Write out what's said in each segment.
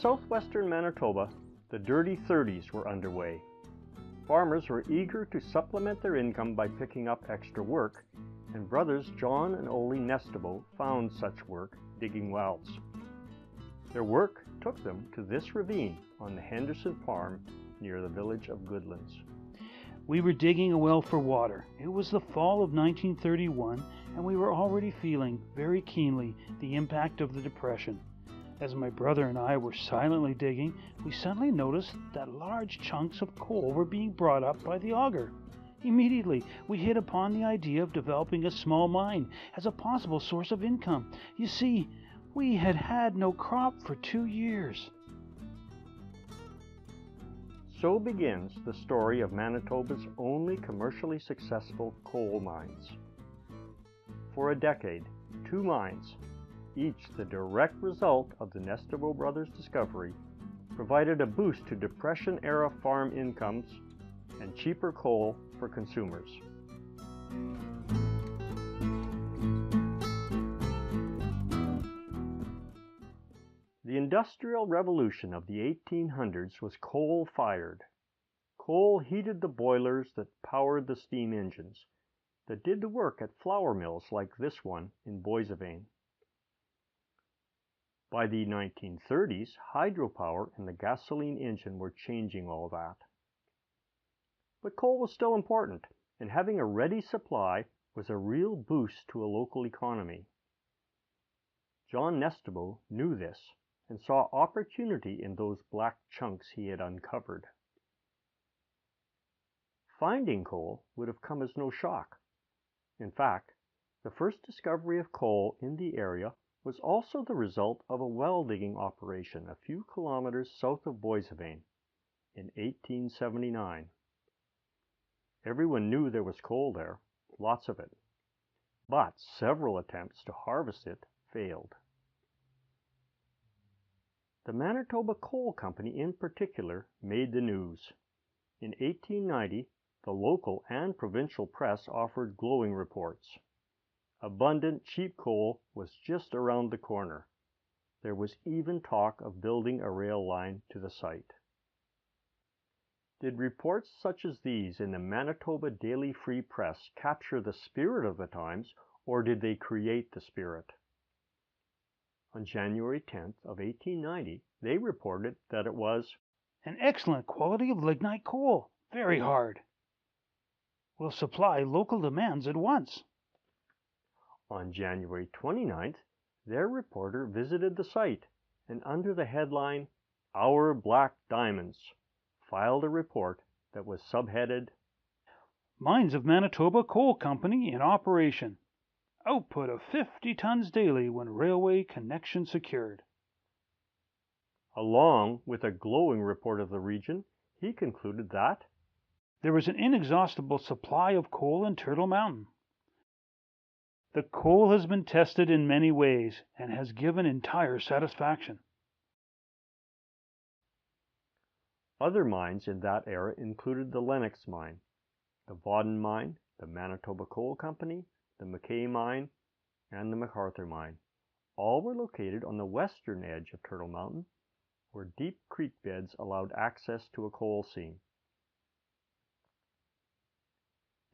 southwestern Manitoba, the dirty 30s were underway. Farmers were eager to supplement their income by picking up extra work, and brothers John and Ole Nestebo found such work digging wells. Their work took them to this ravine on the Henderson farm near the village of Goodlands. We were digging a well for water. It was the fall of 1931, and we were already feeling very keenly the impact of the Depression. As my brother and I were silently digging, we suddenly noticed that large chunks of coal were being brought up by the auger. Immediately, we hit upon the idea of developing a small mine as a possible source of income. You see, we had had no crop for 2 years. So begins the story of Manitoba's only commercially successful coal mines. For a decade, 2 mines, each the direct result of the Nestebo brothers' discovery, provided a boost to Depression-era farm incomes and cheaper coal for consumers. The Industrial Revolution of the 1800s was coal-fired. Coal heated the boilers that powered the steam engines, that did the work at flour mills like this one in Boissevain. By the 1930s, hydropower and the gasoline engine were changing all that. But coal was still important, and having a ready supply was a real boost to a local economy. John Nestebo knew this and saw opportunity in those black chunks he had uncovered. Finding coal would have come as no shock. In fact, the first discovery of coal in the area was also the result of a well-digging operation a few kilometers south of Boissevain in 1879. Everyone knew there was coal there, lots of it, but several attempts to harvest it failed. The Manitoba Coal Company in particular made the news. In 1890, the local and provincial press offered glowing reports. Abundant, cheap coal was just around the corner. There was even talk of building a rail line to the site. Did reports such as these in the Manitoba Daily Free Press capture the spirit of the times, or did they create the spirit? On January 10th of 1890, they reported that it was an excellent quality of lignite coal, very hard. Will supply local demands at once. On January 29th, their reporter visited the site and under the headline, "Our Black Diamonds," filed a report that was subheaded, "Mines of Manitoba Coal Company in operation. Output of 50 tons daily when railway connection secured." Along with a glowing report of the region, he concluded that there was an inexhaustible supply of coal in Turtle Mountain. The coal has been tested in many ways and has given entire satisfaction. Other mines in that era included the Lennox Mine, the Vauden Mine, the Manitoba Coal Company, the Mackay Mine, and the MacArthur Mine. All were located on the western edge of Turtle Mountain, where deep creek beds allowed access to a coal seam.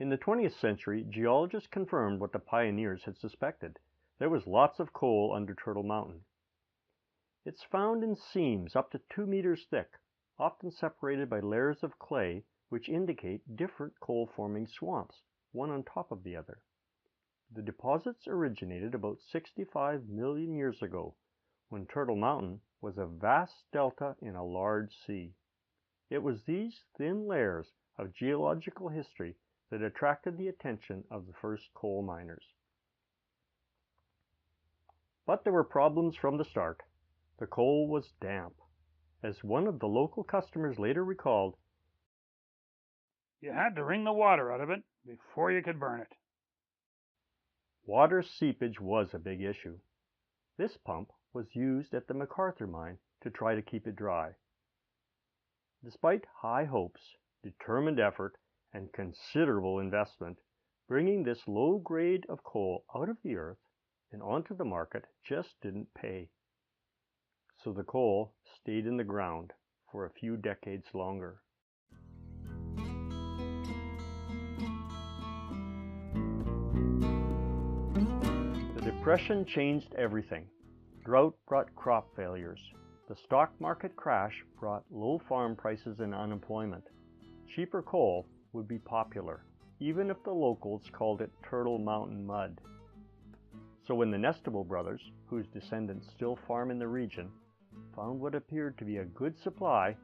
In the 20th century, geologists confirmed what the pioneers had suspected. There was lots of coal under Turtle Mountain. It's found in seams up to 2 meters thick, often separated by layers of clay which indicate different coal-forming swamps, one on top of the other. The deposits originated about 65 million years ago, when Turtle Mountain was a vast delta in a large sea. It was these thin layers of geological history that attracted the attention of the first coal miners. But there were problems from the start. The coal was damp. As one of the local customers later recalled, "You had to wring the water out of it before you could burn it." Water seepage was a big issue. This pump was used at the MacArthur mine to try to keep it dry. Despite high hopes, determined effort, and considerable investment, bringing this low grade of coal out of the earth and onto the market just didn't pay. so the coal stayed in the ground for a few decades longer. The Depression changed everything. Drought brought crop failures. The stock market crash brought low farm prices and unemployment. Cheaper coal would be popular, even if the locals called it Turtle Mountain mud. So when the Nestable brothers, whose descendants still farm in the region, found what appeared to be a good supply,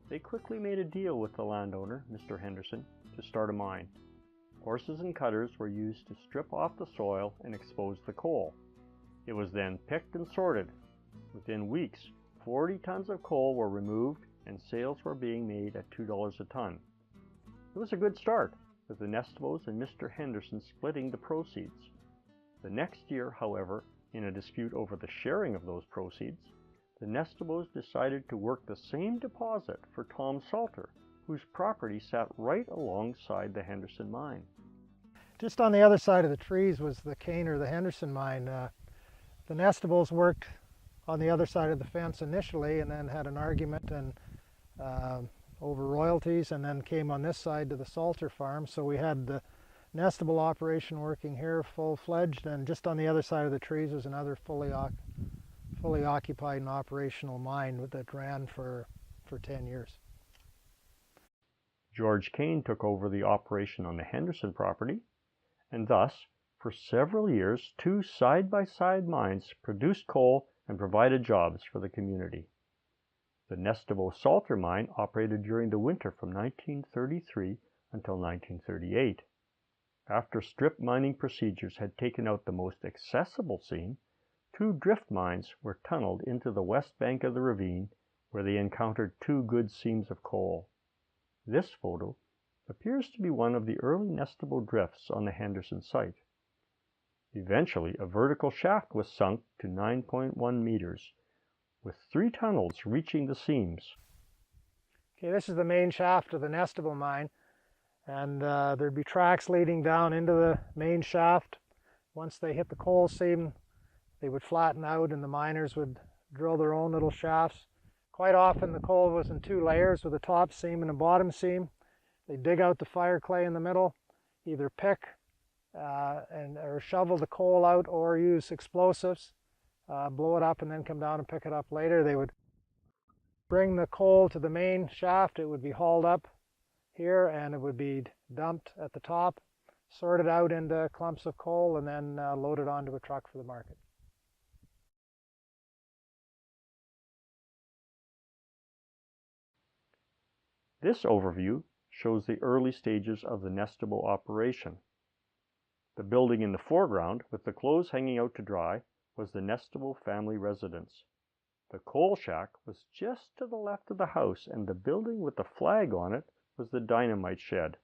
they quickly made a deal with the landowner, Mr. Henderson, to start a mine. Horses and cutters were used to strip off the soil and expose the coal. It was then picked and sorted. Within weeks, 40 tons of coal were removed and sales were being made at $2 a ton. It was a good start, with the Nestables and Mr. Henderson splitting the proceeds. The next year, however, in a dispute over the sharing of those proceeds, the Nestables decided to work the same deposit for Tom Salter, whose property sat right alongside the Henderson mine. Just on the other side of the trees was the Kane or the Henderson mine. The Nestables worked on the other side of the fence initially and then had an argument and over royalties, and then came on this side to the Salter farm. So we had the Nestable operation working here full-fledged, and just on the other side of the trees was another fully occupied and operational mine that ran for 10 years. George Kane took over the operation on the Henderson property, and thus, for several years, two side-by-side mines produced coal and provided jobs for the community. The Nestable Salter mine operated during the winter from 1933 until 1938. After strip mining procedures had taken out the most accessible seam, two drift mines were tunneled into the west bank of the ravine, where they encountered two good seams of coal. This photo appears to be one of the early Nestable drifts on the Henderson site. Eventually, a vertical shaft was sunk to 9.1 meters, with 3 tunnels reaching the seams. Okay, this is the main shaft of the Nestable mine, and there'd be tracks leading down into the main shaft. Once they hit the coal seam, they would flatten out and the miners would drill their own little shafts. Quite often the coal was in 2 layers with a top seam and a bottom seam. They dig out the fire clay in the middle, either pick or shovel the coal out or use explosives, blow it up and then come down and pick it up later. They would bring the coal to the main shaft. It would be hauled up here and it would be dumped at the top, sorted out into clumps of coal, and then loaded onto a truck for the market. This overview shows the early stages of the Nestable operation. The building in the foreground, with the clothes hanging out to dry, was the Nestable family residence. The coal shack was just to the left of the house, and the building with the flag on it was the dynamite shed.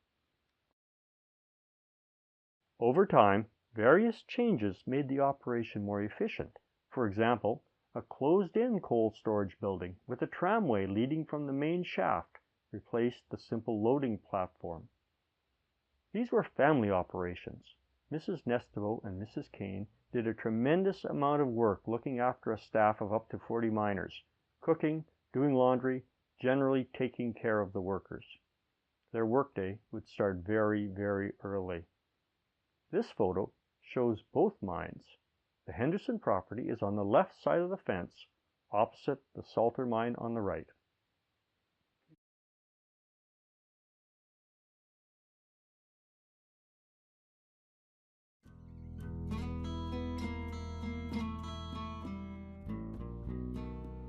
Over time, various changes made the operation more efficient. For example, a closed-in coal storage building with a tramway leading from the main shaft replaced the simple loading platform. These were family operations. Mrs. Nestable and Mrs. Kane did a tremendous amount of work looking after a staff of up to 40 miners, cooking, doing laundry, generally taking care of the workers. Their workday would start very, very early. This photo shows both mines. The Henderson property is on the left side of the fence, opposite the Salter mine on the right.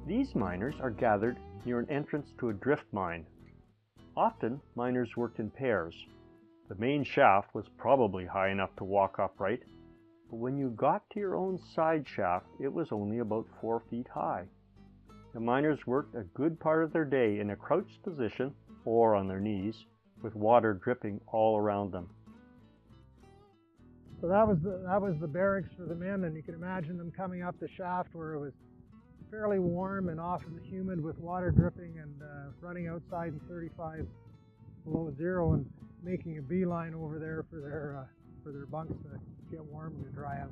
These miners are gathered near an entrance to a drift mine. Often, miners worked in pairs. The main shaft was probably high enough to walk upright, but when you got to your own side shaft, it was only about 4 feet high. The miners worked a good part of their day in a crouched position or on their knees, with water dripping all around them. So that was the barracks for the men, and you can imagine them coming up the shaft where it was fairly warm and often humid with water dripping, and running outside in 35 below zero and making a beeline over there for their bunks to get warm and to dry out.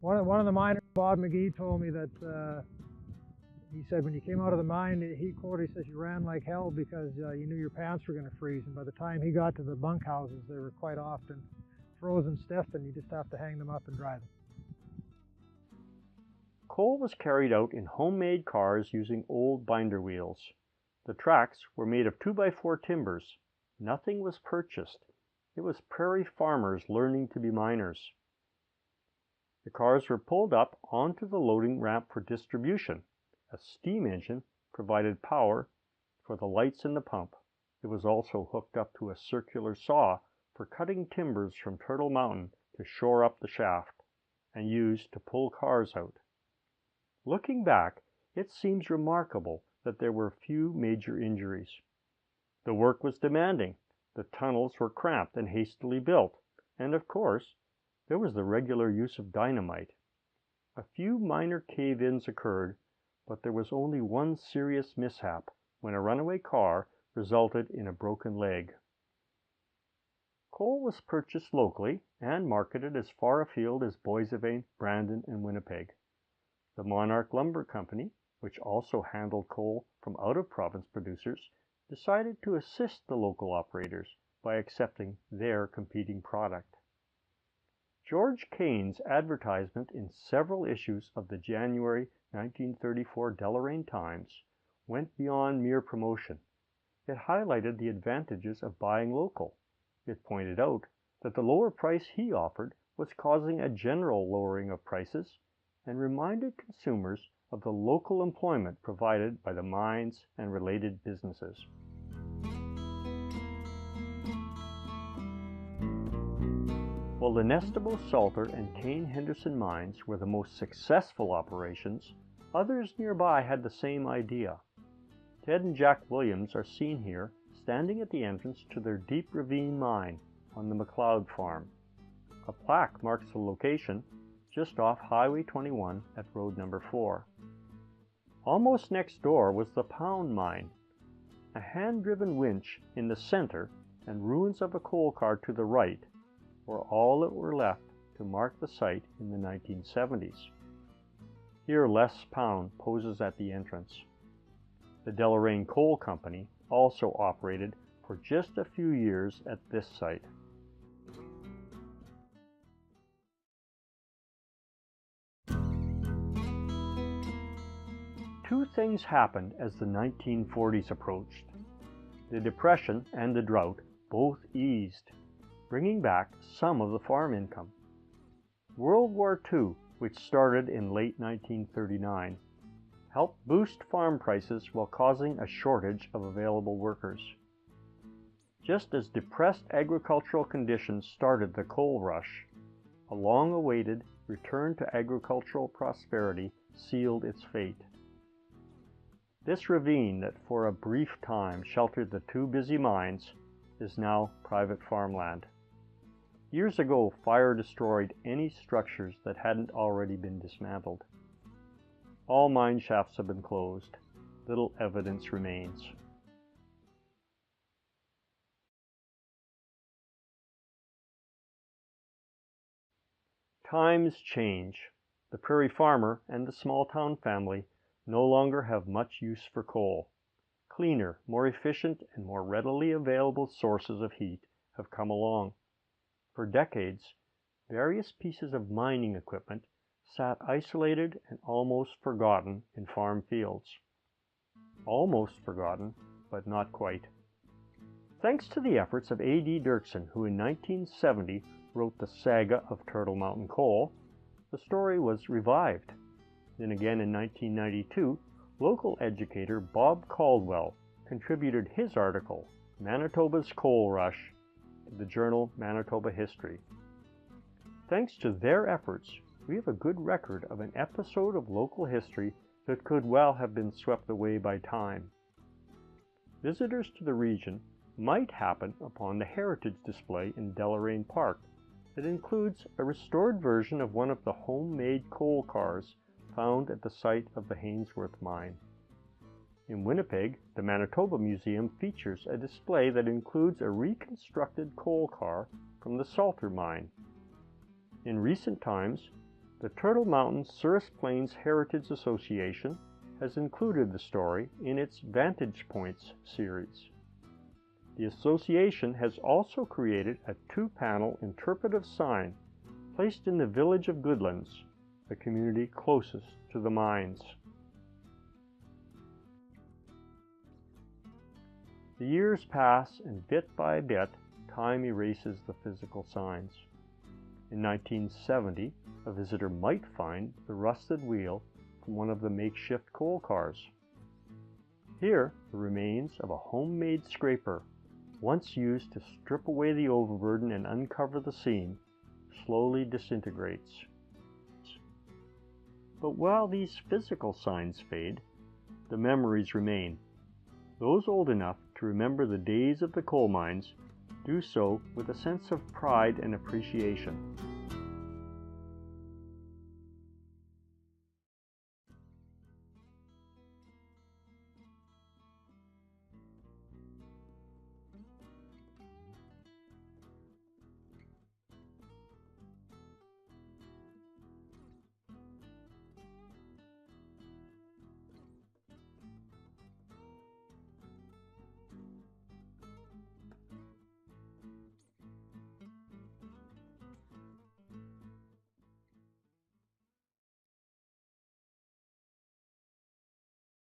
One of the miners, Bob McGee, told me that He said when you came out of the mine, he says you ran like hell because you knew your pants were going to freeze. And by the time he got to the bunkhouses, they were quite often frozen stiff, and you just have to hang them up and dry them. Coal was carried out in homemade cars using old binder wheels. The tracks were made of 2x4 timbers. Nothing was purchased. It was prairie farmers learning to be miners. The cars were pulled up onto the loading ramp for distribution. A steam engine provided power for the lights in the pump. It was also hooked up to a circular saw for cutting timbers from Turtle Mountain to shore up the shaft and used to pull cars out. Looking back, it seems remarkable that there were few major injuries. The work was demanding. The tunnels were cramped and hastily built, and of course, there was the regular use of dynamite. A few minor cave-ins occurred, but there was only one serious mishap when a runaway car resulted in a broken leg. Coal was purchased locally and marketed as far afield as Boissevain, Brandon, and Winnipeg. The Monarch Lumber Company, which also handled coal from out-of-province producers, decided to assist the local operators by accepting their competing product. George Kane's advertisement in several issues of the January 1934 Deloraine Times went beyond mere promotion. It highlighted the advantages of buying local. It pointed out that the lower price he offered was causing a general lowering of prices and reminded consumers of the local employment provided by the mines and related businesses. While the Nestable, Salter, and Kane Henderson mines were the most successful operations, others nearby had the same idea. Ted and Jack Williams are seen here standing at the entrance to their Deep Ravine mine on the McLeod farm. A plaque marks the location just off Highway 21 at road number 4. Almost next door was the Pound mine, a hand-driven winch in the center and ruins of a coal car to the right were all that were left to mark the site in the 1970s. Here Les Pound poses at the entrance. The Deloraine Coal Company also operated for just a few years at this site. Two things happened as the 1940s approached. The Depression and the drought both eased, bringing back some of the farm income. World War II, which started in late 1939, helped boost farm prices while causing a shortage of available workers. Just as depressed agricultural conditions started the coal rush, a long-awaited return to agricultural prosperity sealed its fate. This ravine that for a brief time sheltered the two busy mines is now private farmland. Years ago, fire destroyed any structures that hadn't already been dismantled. All mine shafts have been closed. Little evidence remains. Times change. The prairie farmer and the small town family no longer have much use for coal. Cleaner, more efficient, and more readily available sources of heat have come along. For decades, various pieces of mining equipment sat isolated and almost forgotten in farm fields. Almost forgotten, but not quite. Thanks to the efforts of A.D. Dirksen, who in 1970 wrote the Saga of Turtle Mountain Coal, the story was revived. Then again in 1992, local educator Bob Caldwell contributed his article, Manitoba's Coal Rush, to the journal Manitoba History. Thanks to their efforts, we have a good record of an episode of local history that could well have been swept away by time. Visitors to the region might happen upon the heritage display in Deloraine Park that includes a restored version of one of the homemade coal cars found at the site of the Hainsworth mine. In Winnipeg, the Manitoba Museum features a display that includes a reconstructed coal car from the Salter mine. In recent times, the Turtle Mountain Souris Plains Heritage Association has included the story in its Vantage Points series. The association has also created a 2-panel interpretive sign placed in the village of Goodlands, the community closest to the mines. The years pass, and bit by bit, time erases the physical signs. In 1970, a visitor might find the rusted wheel from one of the makeshift coal cars. Here, the remains of a homemade scraper, once used to strip away the overburden and uncover the seam, slowly disintegrates. But while these physical signs fade, the memories remain. Those old enough to remember the days of the coal mines do so with a sense of pride and appreciation.